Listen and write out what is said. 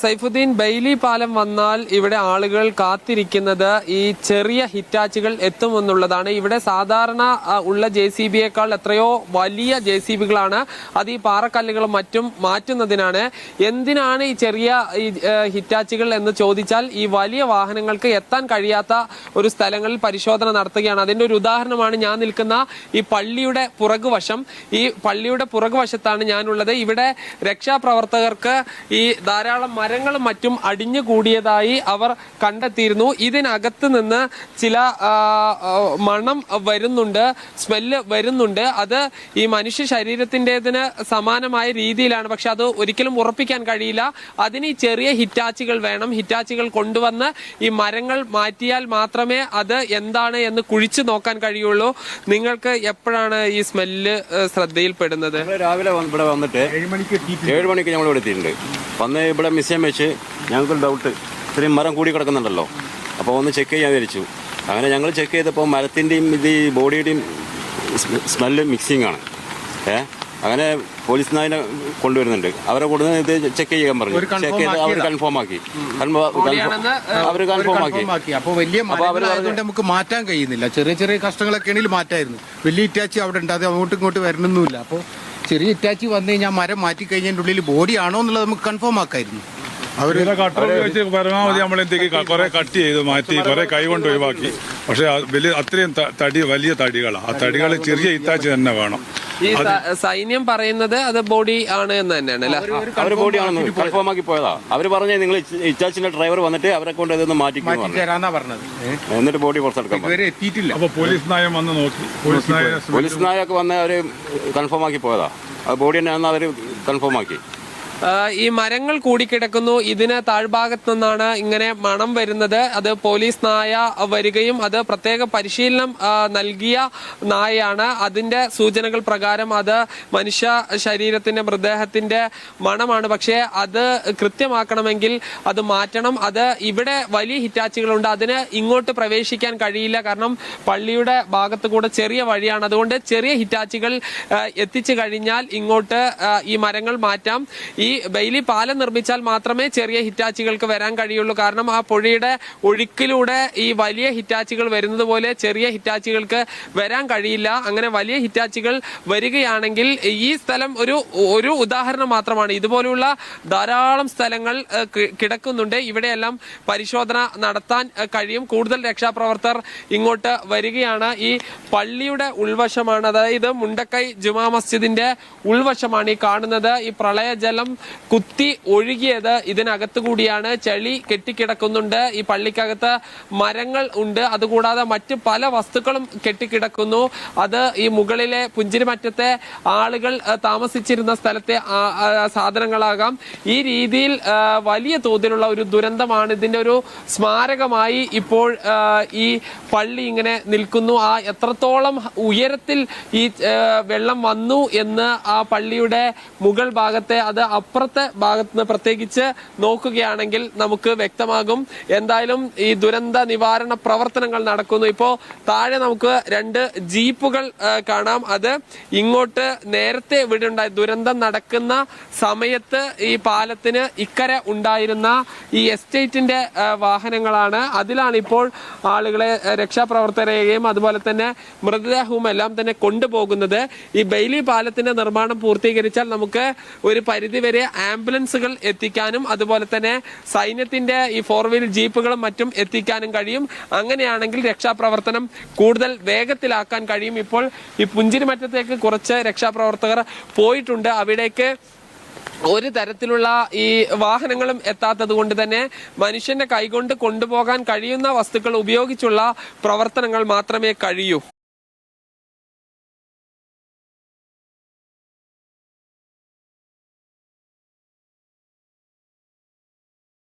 Saifuddin, Bailey പാലം വന്നാൽ ഇവിടെ ആളുകൾ കാത്തിരിക്കുന്നത് ഈ ചെറിയ ഹിറ്റാച്ചുകൾ എത്തുമെന്നുള്ളതാണ്. ഇവിടെ സാധാരണ ഉള്ള JCBയേക്കാൾ എത്രയോ വലിയ JCBകളാണ്. അത് ഈ പാറക്കല്ലുകളും മറ്റും മാറ്റുന്നതിനാണ്. എന്തിനാണ് ഈ ചെറിയ ഹിറ്റാച്ചുകൾ എന്ന് ചോദിച്ചാൽ, ഈ വലിയ വാഹനങ്ങൾക്ക് എത്താൻ കഴിയാത്ത ഒരു സ്ഥലങ്ങളിൽ പരിശോധന നടത്തുകയാണ്. അതിന്റെ ഒരു ഉദാഹരണമാണ് ഞാൻ നിൽക്കുന്ന ഈ പള്ളിയുടെ പുറകുവശം. ഈ പള്ളിയുടെ പുറകുവശത്താണ് ഞാനുള്ളത്. ഇവിടെ രക്ഷാപ്രവർത്തകർക്ക് ഈ ധാരാളം മരങ്ങളും മറ്റും അടിഞ്ഞു കൂടിയതായി അവർ കണ്ടെത്തിയിരുന്നു. ഇതിനകത്ത് നിന്ന് ചില മണം വരുന്നുണ്ട്, സ്മെല്ല് വരുന്നുണ്ട്. അത് ഈ മനുഷ്യ ശരീരത്തിൻ്റെതിന് സമാനമായ രീതിയിലാണ്. പക്ഷെ അത് ഒരിക്കലും ഉറപ്പിക്കാൻ കഴിയില്ല. അതിന് ഈ ചെറിയ ഹിറ്റാച്ചുകൾ വേണം. ഹിറ്റാച്ചുകൾ കൊണ്ടുവന്ന് ഈ മരങ്ങൾ മാറ്റിയാൽ മാത്രമേ അത് എന്താണ് എന്ന് കുഴിച്ചു നോക്കാൻ കഴിയുള്ളൂ. നിങ്ങൾക്ക് എപ്പോഴാണ് ഈ സ്മെല്ല് ശ്രദ്ധയിൽപ്പെടുന്നത്? രാവിലെ ഇവിടെ വന്നിട്ട് 7 മണിക്ക് ഞങ്ങൾ ഇവിടെ എത്തിയിട്ടുണ്ട്. വന്ന് ഇവിടെ മിസ്സേം വെച്ച് ഞങ്ങൾക്കൊരു ഡൗട്ട്, ഇത്രയും മരം കൂടി കിടക്കുന്നുണ്ടല്ലോ, അപ്പോൾ ഒന്ന് ചെക്ക് ചെയ്യാൻ വിചാരിച്ചു. അങ്ങനെ ഞങ്ങൾ ചെക്ക് ചെയ്തപ്പോൾ മരത്തിൻ്റെയും ഇത് ഈ ബോഡിയുടെയും സ്മെല്ല് മിക്സിംഗ് ആണ്. അങ്ങനെ പോലീസ് നായനെ കൊണ്ടുവരുന്നുണ്ട്. അവരെ കൊടുത്ത് ഇത് ചെക്ക് ചെയ്യാൻ പറഞ്ഞു. ചെക്ക് ചെയ്ത് അവർ കൺഫേം ആക്കി. അപ്പോൾ വലിയ മരങ്ങളായതുകൊണ്ട് നമുക്ക് മാറ്റാൻ കഴിയുന്നില്ല. ചെറിയ ചെറിയ കഷ്ടങ്ങളൊക്കെ ആണെങ്കിൽ മാറ്റായിരുന്നു. വലിയ ഇറ്റാച്ചി അവിടെ ഉണ്ട്, അത് അങ്ങോട്ടും ഇങ്ങോട്ടും വരണമൊന്നുമില്ല. അപ്പോൾ ചെറിയ ഇറ്റാച്ചി വന്നു കഴിഞ്ഞാൽ മരം മാറ്റി കഴിഞ്ഞതിൻ്റെ ഉള്ളിൽ ബോഡി ആണോ എന്നുള്ളത് നമുക്ക് കൺഫേം ആക്കായിരുന്നു. അവര് കട്ടർ വെച്ച് പരമാവധി നമ്മളെന്തൊക്കെ കുറെ കട്ട് ചെയ്ത് മാറ്റി, കുറെ കൈ കൊണ്ട് ഒഴിവാക്കി. പക്ഷെ വലിയ അത്രയും വലിയ തടികളാണ്. ആ തടികൾ ചെറിയ ഇറ്റാച്ചി തന്നെ വേണം. ഈ സൈന്യം പറയുന്നത് അത് ബോഡി ആണ് എന്ന് തന്നെയാണ് അല്ലേ? അവർ ബോഡി ആണെന്ന് കൺഫേം ആക്കി പോയതാ. അവര് പറഞ്ഞേ നിങ്ങൾ ഇറ്റാച്ചിന്റെ ഡ്രൈവർ വന്നിട്ട് അവരെ കൊണ്ട് ഇതൊന്ന് മാറ്റി പറഞ്ഞത്, എന്നിട്ട് ബോഡി പുറത്തെടുക്കാൻ എത്തിയിട്ടില്ല. അപ്പൊ പോലീസ് നായം വന്ന് നോക്കി. പോലീസ് നായൊക്കെ വന്ന് അവര് കൺഫേം ആക്കി പോയതാ. അത് ബോഡി തന്നെയാണെന്ന് അവര് കൺഫേം ആക്കി. ഈ മരങ്ങൾ കൂടിക്കിടക്കുന്നു. ഇതിന് താഴ്ഭാഗത്ത് നിന്നാണ് ഇങ്ങനെ മണം വരുന്നത്. അത് പോലീസ് നായ വരികയും അത് പ്രത്യേക പരിശീലനം നൽകിയ നായയാണ്. അതിന്റെ സൂചനകൾ പ്രകാരം അത് മനുഷ്യ ശരീരത്തിന്റെ മൃതദേഹത്തിന്റെ മണമാണ്. പക്ഷേ അത് കൃത്യമാക്കണമെങ്കിൽ അത് മാറ്റണം. അത് ഇവിടെ വലിയ ഹിറ്റാച്ചുകളുണ്ട്, അതിന് ഇങ്ങോട്ട് പ്രവേശിക്കാൻ കഴിയില്ല. കാരണം പള്ളിയുടെ ഭാഗത്ത് കൂടെ ചെറിയ വഴിയാണ്. അതുകൊണ്ട് ചെറിയ ഹിറ്റാച്ചുകൾ എത്തിച്ചു കഴിഞ്ഞാൽ ഇങ്ങോട്ട് ഈ മരങ്ങൾ മാറ്റാം. ഈ ബെയിലി പാലം നിർമ്മിച്ചാൽ മാത്രമേ ചെറിയ ഹിറ്റാച്ചികൾക്ക് വരാൻ കഴിയുള്ളൂ. കാരണം ആ പുഴയുടെ ഒഴുക്കിലൂടെ ഈ വലിയ ഹിറ്റാച്ചികൾ വരുന്നത് പോലെ ചെറിയ ഹിറ്റാച്ചികൾക്ക് വരാൻ കഴിയില്ല. അങ്ങനെ വലിയ ഹിറ്റാച്ചികൾ വരികയാണെങ്കിൽ ഈ സ്ഥലം ഒരു ഉദാഹരണം മാത്രമാണ്. ഇതുപോലുള്ള ധാരാളം സ്ഥലങ്ങൾ കിടക്കുന്നുണ്ട്. ഇവിടെയെല്ലാം പരിശോധന നടത്താൻ കഴിയും. കൂടുതൽ രക്ഷാപ്രവർത്തകർ ഇങ്ങോട്ട് വരികയാണ്. ഈ പള്ളിയുടെ ഉൾവശമാണ്, അതായത് മുണ്ടക്കൈ ജുമാ മസ്ജിദിന്റെ ഉൾവശമാണ് ഈ കാണുന്നത്. ഈ പ്രളയജലം കുത്തി ഒഴുകിയത് ഇതിനകത്ത് കൂടിയാണ്. ചെളി കെട്ടിക്കിടക്കുന്നുണ്ട്. ഈ പള്ളിക്കകത്ത് മരങ്ങൾ ഉണ്ട്. അതുകൂടാതെ മറ്റ് പല വസ്തുക്കളും കെട്ടിക്കിടക്കുന്നു. അത് ഈ മുകളിലെ പുഞ്ചിരിമറ്റത്തെ ആളുകൾ താമസിച്ചിരുന്ന സ്ഥലത്തെ സാധനങ്ങളാകാം. ഈ രീതിയിൽ വലിയ തോതിലുള്ള ഒരു ദുരന്തമാണ്. ഇതിന്റെ ഒരു സ്മാരകമായി ഇപ്പോൾ ഈ പള്ളി ഇങ്ങനെ നിൽക്കുന്നു. ആ എത്രത്തോളം ഉയരത്തിൽ ഈ വെള്ളം വന്നു എന്ന് ആ പള്ളിയുടെ മുകൾ ഭാഗത്തെ, അത് അപ്പുറത്തെ ഭാഗത്ത് നിന്ന് പ്രത്യേകിച്ച് നോക്കുകയാണെങ്കിൽ നമുക്ക് വ്യക്തമാകും. എന്തായാലും ഈ ദുരന്ത നിവാരണ പ്രവർത്തനങ്ങൾ നടക്കുന്നു. ഇപ്പോ താഴെ നമുക്ക് 2 ജീപ്പുകൾ കാണാം. അത് ഇങ്ങോട്ട് നേരത്തെ ഇവിടെ ഉണ്ടായ ദുരന്തം നടക്കുന്ന സമയത്ത് ഈ പാലത്തിന് ഇക്കര ഉണ്ടായിരുന്ന ഈ എസ്റ്റേറ്റിന്റെ വാഹനങ്ങളാണ്. അതിലാണ് ഇപ്പോൾ ആളുകളെ, രക്ഷാപ്രവർത്തകരെയും അതുപോലെ തന്നെ മൃതദേഹവും എല്ലാം തന്നെ കൊണ്ടുപോകുന്നത്. ഈ ബെയിലി പാലത്തിന്റെ നിർമ്മാണം പൂർത്തീകരിച്ചാൽ നമുക്ക് ഒരു പരിധിവരെ ആംബുലൻസുകൾ എത്തിക്കാനും അതുപോലെ തന്നെ സൈന്യത്തിന്റെ ഈ 4 വീൽ ജീപ്പുകളും മറ്റും എത്തിക്കാനും കഴിയും. അങ്ങനെയാണെങ്കിൽ രക്ഷാപ്രവർത്തനം കൂടുതൽ വേഗത്തിലാക്കാൻ കഴിയും. ഇപ്പോൾ ഈ പുഞ്ചിരിമറ്റത്തേക്ക് കുറച്ച് രക്ഷാപ്രവർത്തകർ പോയിട്ടുണ്ട്. അവിടേക്ക് ഒരു തരത്തിലുള്ള ഈ വാഹനങ്ങളും എത്താത്തത് കൊണ്ട് തന്നെ മനുഷ്യന്റെ കൈകൊണ്ട് കൊണ്ടുപോകാൻ കഴിയുന്ന വസ്തുക്കൾ ഉപയോഗിച്ചുള്ള പ്രവർത്തനങ്ങൾ മാത്രമേ കഴിയൂ.